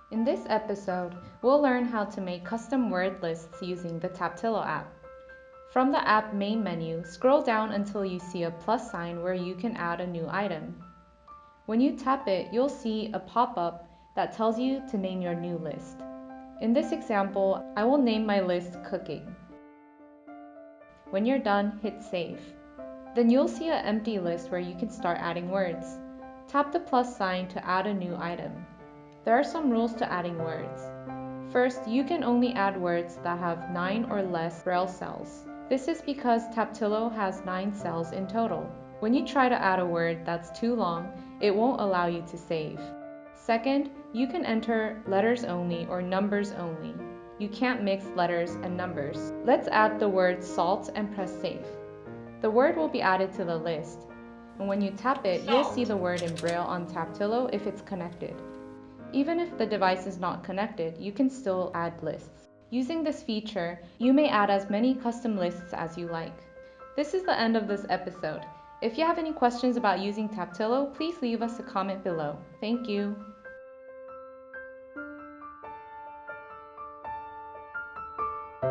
In this episode, we'll learn how to make custom word lists using the Taptilo app. From the app main menu, scroll down until you see a plus sign where you can add a new item. When you tap it, you'll see a pop-up that tells you to name your new list. In this example, I will name my list Cooking. When you're done, hit Save. Then you'll see an empty list where you can start adding words. Tap the plus sign to add a new item. There are some rules to adding words. First, you can only add words that have 9 or less braille cells. This is because Taptilo has 9 cells in total. When you try to add a word that's too long, it won't allow you to save. Second, you can enter letters only or numbers only. You can't mix letters and numbers. Let's add the word salt and press save. The word will be added to the list, and when you tap it, you'll see the word in braille on Taptilo if it's connected. Even if the device is not connected, you can still add lists. Using this feature, you may add as many custom lists as you like. This is the end of this episode. If you have any questions about using Taptilo, please leave us a comment below. Thank you.